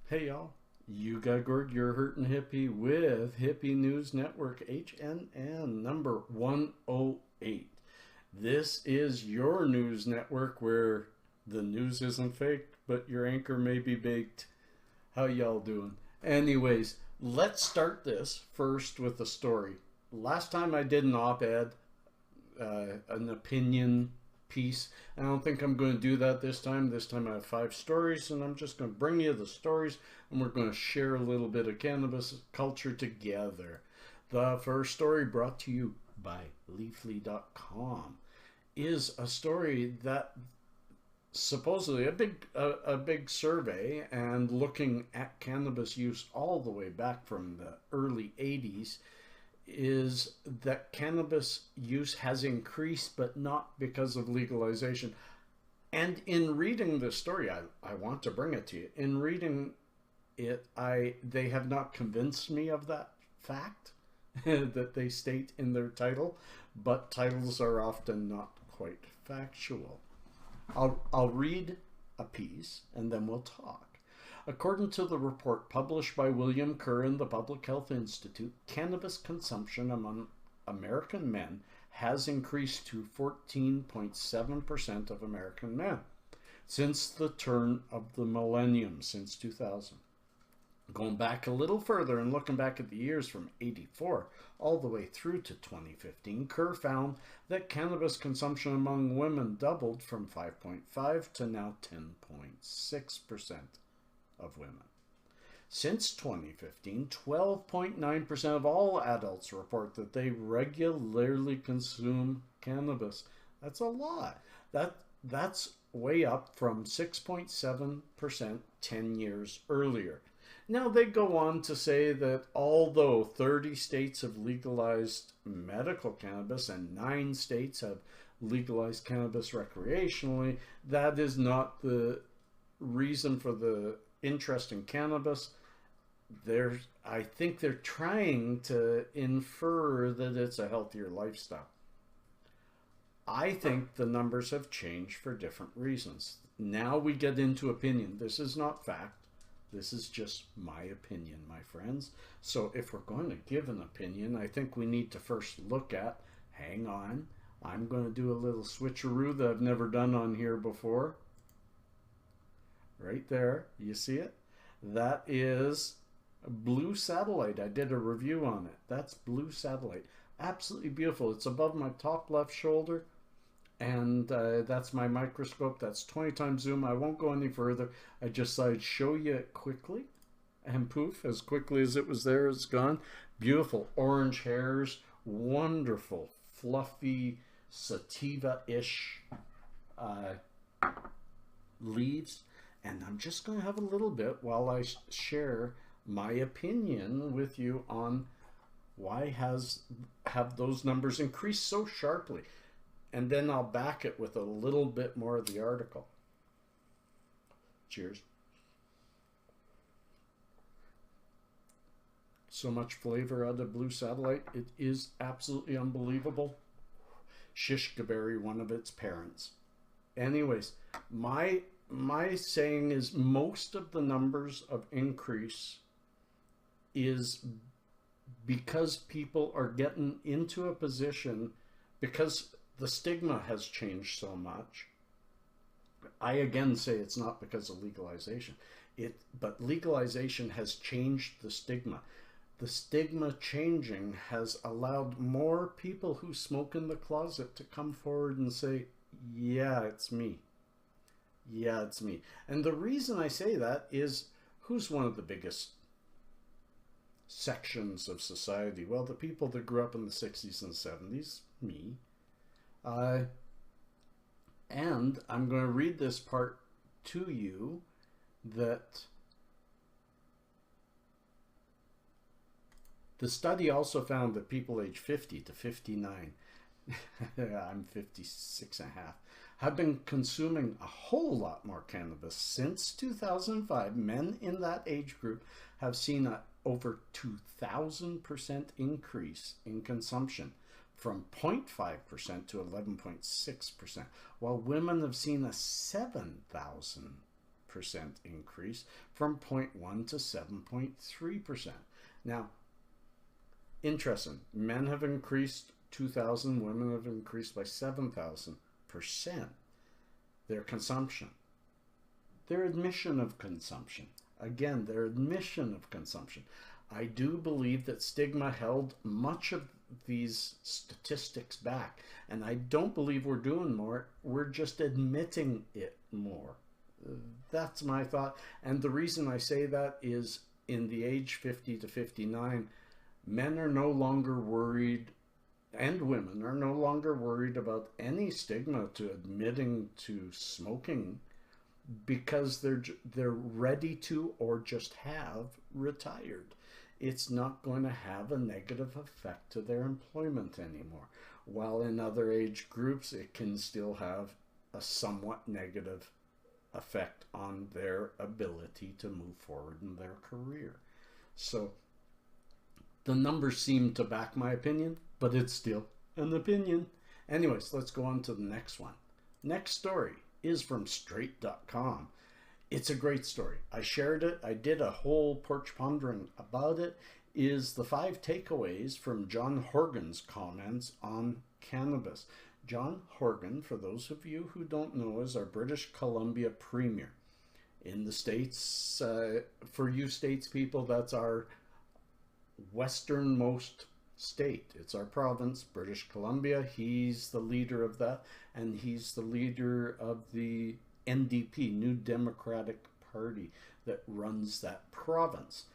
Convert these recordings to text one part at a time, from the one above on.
Hey y'all, you got Gord, you're hurting hippie with Hippie News Network HNN number 108. This is your news network where the news isn't faked, but your anchor may be baked. How y'all doing? Anyways, let's start this first with a story. Last time I did an op-ed, an opinion piece. I don't think I'm going to do that this time. This time I have 5 stories, and I'm just going to bring you the stories, and we're going to share a little bit of cannabis culture together. The first story, brought to you by leafly.com, is a story that supposedly a big survey and looking at cannabis use all the way back from the early 80s is that cannabis use has increased, but not because of legalization. And in reading this story, I want to bring it to you. In reading it, they have not convinced me of that fact that they state in their title, but titles are often not quite factual. I'll read a piece and then we'll talk. According to the report published by William Kerr in the Public Health Institute, cannabis consumption among American men has increased to 14.7% of American men since the turn of the millennium, since 2000. Going back a little further and looking back at the years from 84 all the way through to 2015, Kerr found that cannabis consumption among women doubled from 5.5 to now 10.6% of women. Since 2015, 12.9% of all adults report that they regularly consume cannabis. That's a lot. That's way up from 6.7% 10 years earlier. Now they go on to say that although 30 states have legalized medical cannabis and 9 states have legalized cannabis recreationally, that is not the reason for the interest in cannabis. I think they're trying to infer that it's a healthier lifestyle. I think the numbers have changed for different reasons. Now we get into opinion. This is not fact. This is just my opinion, my friends. So if we're going to give an opinion, I think we need to first look at, hang on, I'm going to do a little switcheroo that I've never done on here before. Right there, you see it? That is Blue Satellite. I did a review on it. That's Blue Satellite. Absolutely beautiful. It's above my top left shoulder, and that's my microscope. That's 20 times zoom. I won't go any further. I just thought I'd show you it quickly, and poof, as quickly as it was there, it's gone. Beautiful orange hairs, wonderful, fluffy, sativa-ish leaves. And I'm just going to have a little bit while I share my opinion with you on why have those numbers increased so sharply. And then I'll back it with a little bit more of the article. Cheers. So much flavor out of Blue Satellite. It is absolutely unbelievable. Shishkaberry, one of its parents. Anyways, my saying is most of the numbers of increase is because people are getting into a position, because the stigma has changed so much. I again say it's not because of legalization, but legalization has changed the stigma. The stigma changing has allowed more people who smoke in the closet to come forward and say, yeah, it's me. Yeah, it's me. And the reason I say that is, who's one of the biggest sections of society? Well, the people that grew up in the 60s and 70s, me. And I'm going to read this part to you that the study also found that people aged 50 to 59, I'm 56 and a half, have been consuming a whole lot more cannabis since 2005. Men in that age group have seen a over 2,000% increase in consumption, from 0.5% to 11.6%, while women have seen a 7,000 increase from 0.1 to 7.3%. Now, interesting, men have increased 2,000, women have increased by 7,000% their consumption. Their admission of consumption. Again, their admission of consumption. I do believe that stigma held much of these statistics back, and I don't believe we're doing more. We're just admitting it more. That's my thought. And the reason I say that is in the age 50 to 59, men are no longer worried, and women are no longer worried about any stigma to admitting to smoking, because they're ready to, or just have retired. It's not going to have a negative effect to their employment anymore. While in other age groups, it can still have a somewhat negative effect on their ability to move forward in their career. So the numbers seem to back my opinion, but it's still an opinion. Anyways, let's go on to the next one. Next story is from straight.com. It's a great story. I shared it. I did a whole porch pondering about it. Is the 5 takeaways from John Horgan's comments on cannabis. John Horgan, for those of you who don't know, is our British Columbia Premier. In the States, for you States people, that's our westernmost state. It's our province, British Columbia. He's the leader of that, and he's the leader of the NDP, New Democratic Party, that runs that province.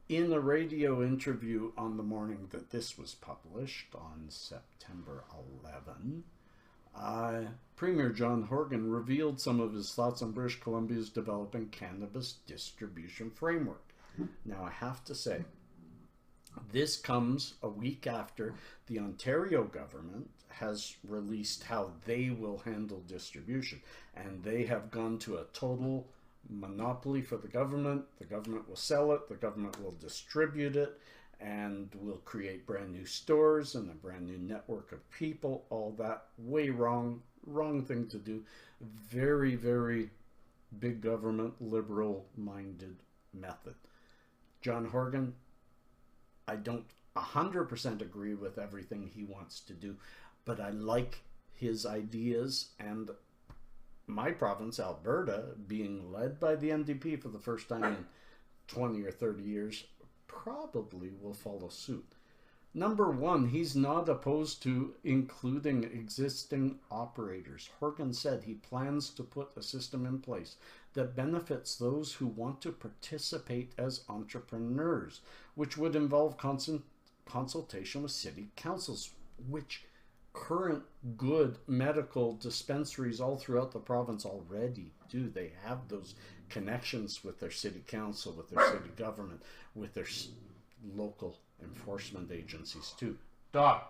In a radio interview on the morning that this was published on September 11, Premier John Horgan revealed some of his thoughts on British Columbia's developing cannabis distribution framework. Now, I have to say, this comes a week after the Ontario government has released how they will handle distribution, and they have gone to a total monopoly for the government. The government will sell it, the government will distribute it, and will create brand new stores and a brand new network of people. All that way wrong thing to do. Very, very big government, liberal minded method. John Horgan, I don't 100% agree with everything he wants to do, but I like his ideas, and my province, Alberta, being led by the NDP for the first time in 20 or 30 years, probably will follow suit. Number one, he's not opposed to including existing operators. Horgan said he plans to put a system in place that benefits those who want to participate as entrepreneurs, which would involve consultation with city councils, which current good medical dispensaries all throughout the province already do. They have those connections with their city council, with their city government, with their local enforcement agencies too. Dog.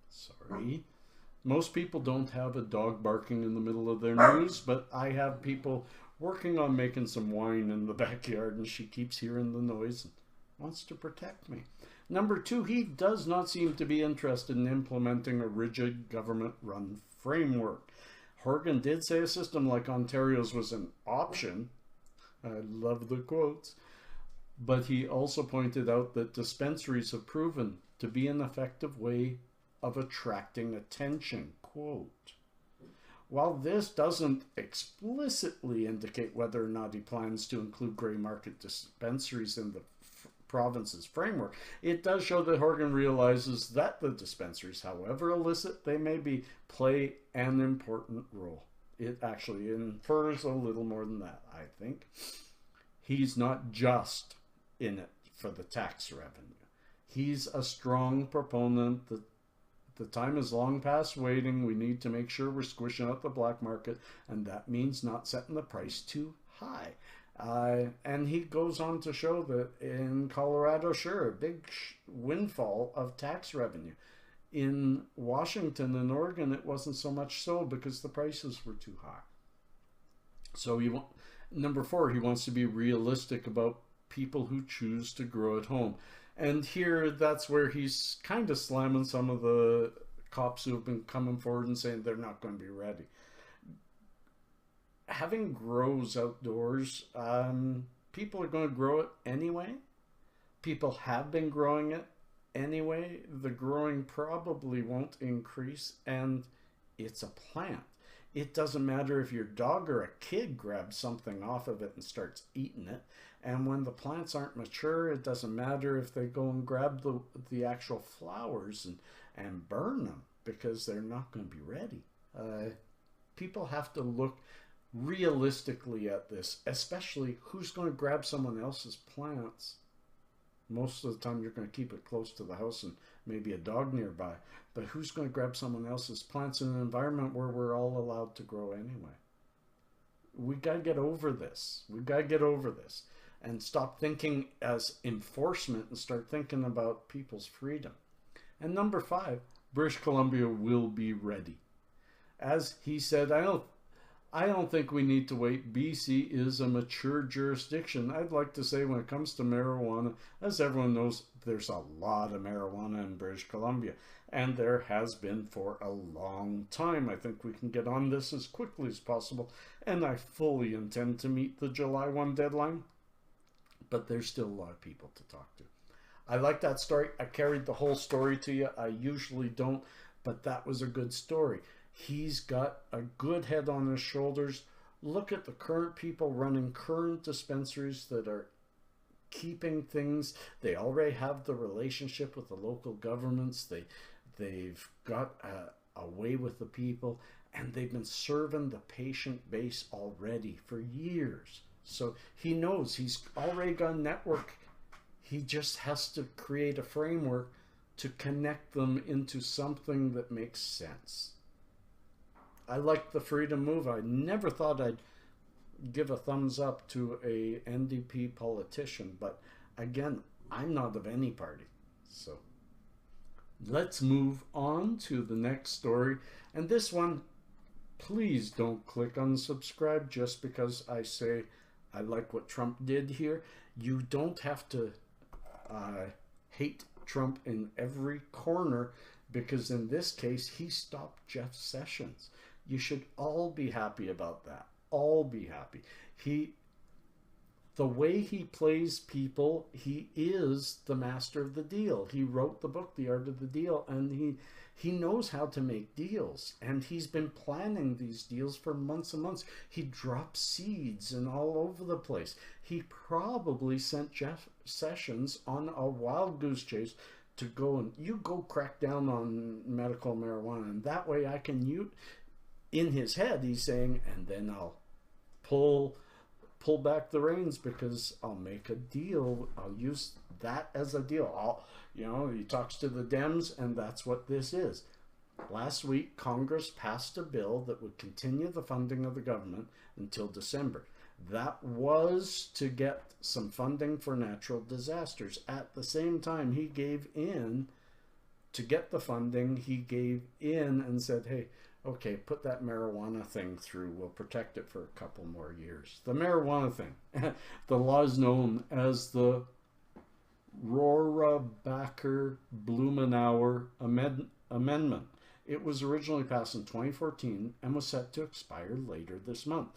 Sorry. Most people don't have a dog barking in the middle of their news, but I have people working on making some wine in the backyard, and she keeps hearing the noise and wants to protect me. Number two, he does not seem to be interested in implementing a rigid government-run framework. Horgan did say a system like Ontario's was an option. I love the quotes. But he also pointed out that dispensaries have proven to be an effective way of attracting attention. Quote. While this doesn't explicitly indicate whether or not he plans to include grey market dispensaries in the province's framework, it does show that Horgan realizes that the dispensaries, however illicit they may be, play an important role. It actually infers a little more than that, I think. He's not just in it for the tax revenue. He's a strong proponent that the time is long past waiting. We need to make sure we're squishing out the black market, and that means not setting the price too high. And he goes on to show that in Colorado, sure, a big windfall of tax revenue. In Washington and Oregon, it wasn't so much so because the prices were too high. So number four, he wants to be realistic about people who choose to grow at home. And here, that's where he's kind of slamming some of the cops who have been coming forward and saying they're not going to be ready. having grows outdoors, people are going to grow it anyway. People have been growing it anyway. The growing probably won't increase, and it's a plant. It doesn't matter if your dog or a kid grabs something off of it and starts eating it. And when the plants aren't mature, it doesn't matter if they go and grab the actual flowers and burn them, because they're not going to be ready. People have to look realistically at this, especially who's going to grab someone else's plants. Most of the time you're going to keep it close to the house and maybe a dog nearby. But who's going to grab someone else's plants in an environment where we're all allowed to grow anyway? We got to get over this. We got to get over this and stop thinking as enforcement and start thinking about people's freedom. And number 5, British Columbia will be ready. As he said, I don't think we need to wait. BC is a mature jurisdiction. I'd like to say when it comes to marijuana, as everyone knows, there's a lot of marijuana in British Columbia, and there has been for a long time. I think we can get on this as quickly as possible, and I fully intend to meet the July 1 deadline, but there's still a lot of people to talk to. I like that story. I carried the whole story to you. I usually don't, but that was a good story. He's got a good head on his shoulders. Look at the current people running current dispensaries that are keeping things. They already have the relationship with the local governments. They've got a way with the people, and they've been serving the patient base already for years. So he knows he's already got a network. He just has to create a framework to connect them into something that makes sense. I like the freedom move. I never thought I'd give a thumbs up to a NDP politician, but again, I'm not of any party. So let's move on to the next story. And this one, please don't click unsubscribe just because I say I like what Trump did here. You don't have to hate Trump in every corner, because in this case, he stopped Jeff Sessions. You should all be happy about that. All be happy. The way he plays people, he is the master of the deal. He wrote the book, The Art of the Deal, and he knows how to make deals. And he's been planning these deals for months and months. He drops seeds and all over the place. He probably sent Jeff Sessions on a wild goose chase to go and you go crack down on medical marijuana, and that way I can in his head he's saying, and then I'll pull back the reins because I'll make a deal. I'll use that as a deal. He talks to the Dems, and that's what this is. Last week, Congress passed a bill that would continue the funding of the government until December. That was to get some funding for natural disasters. At the same time, he gave in to get the funding. He gave in and said, hey, okay, put that marijuana thing through. We'll protect it for a couple more years. The marijuana thing. The law is known as the Rohrabacher-Blumenauer Amendment. It was originally passed in 2014 and was set to expire later this month.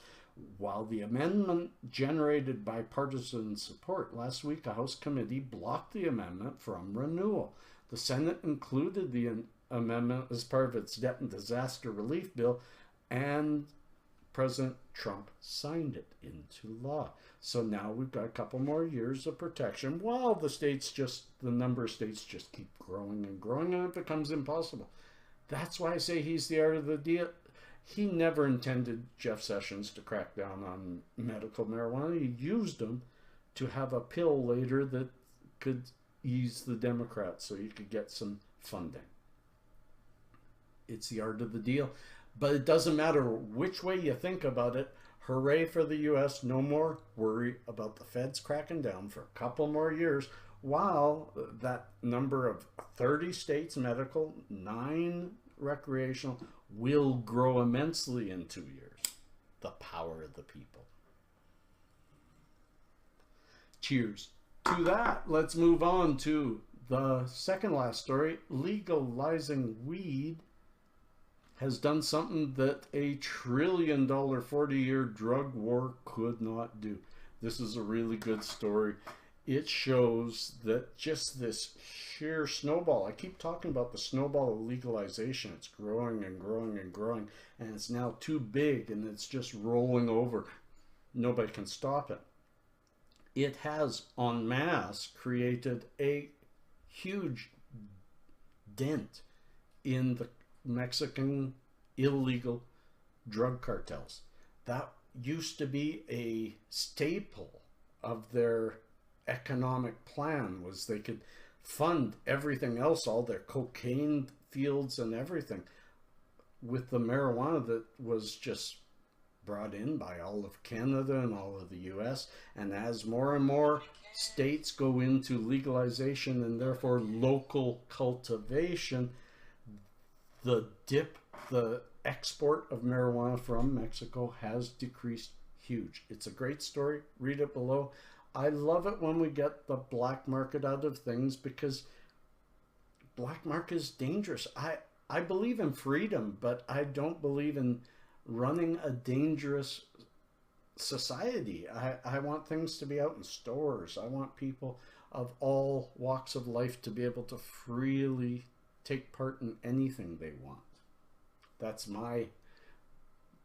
While the amendment generated bipartisan support, last week a House committee blocked the amendment from renewal. The Senate included the amendment as part of its debt and disaster relief bill, and President Trump signed it into law. So now we've got a couple more years of protection while the number of states just keep growing and growing, and it becomes impossible. That's why I say he's the art of the deal. He never intended Jeff Sessions to crack down on medical marijuana. He used him to have a pill later that could ease the Democrats so you could get some funding. It's the art of the deal. But it doesn't matter which way you think about it. Hooray for the U.S. No more worry about the feds cracking down for a couple more years, while that number of 30 states medical, 9 recreational will grow immensely in 2 years. The power of the people. Cheers to that. Let's move on to the second last story. Legalizing weed has done something that a $1 trillion 40-year drug war could not do. This is a really good story. It shows that just this sheer snowball, I keep talking about the snowball of legalization. It's growing and growing and growing, and it's now too big and it's just rolling over. Nobody can stop it. It has en masse created a huge dent in the Mexican illegal drug cartels. That used to be a staple of their economic plan, was they could fund everything else, all their cocaine fields and everything, with the marijuana that was just brought in by all of Canada and all of the US. And as more and more states go into legalization and therefore local cultivation, the export of marijuana from Mexico has decreased huge. It's a great story. Read it below. I love it when we get the black market out of things, because black market is dangerous. I believe in freedom, but I don't believe in running a dangerous society. I want things to be out in stores. I want people of all walks of life to be able to freely take part in anything they want.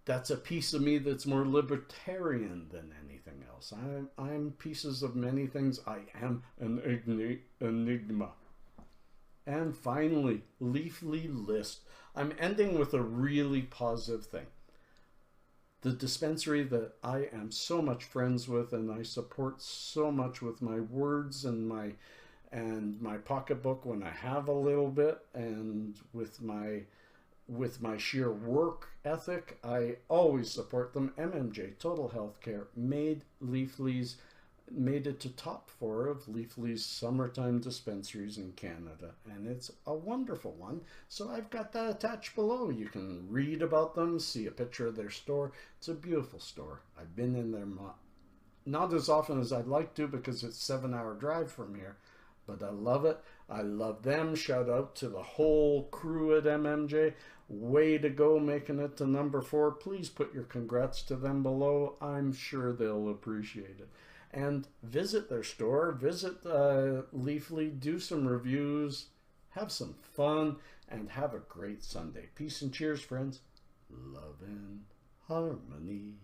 That's a piece of me that's more libertarian than anything else. I'm pieces of many things. I am an enigma. And finally, Leafly List. I'm ending with a really positive thing. The dispensary that I am so much friends with and I support so much with my words and my pocketbook when I have a little bit, and with my sheer work ethic, I always support them. MMJ Total Healthcare made it to top 4 of Leafly's summertime dispensaries in Canada, and it's a wonderful one. So I've got that attached below. You can read about them, see a picture of their store. It's a beautiful store. I've been in there not as often as I'd like to, because it's a 7-hour drive from here, but I love it. I love them. Shout out to the whole crew at MMJ. Way to go making it to number 4. Please put your congrats to them below. I'm sure they'll appreciate it. And visit their store, visit Leafly, do some reviews, have some fun, and have a great Sunday. Peace and cheers, friends. Love and harmony.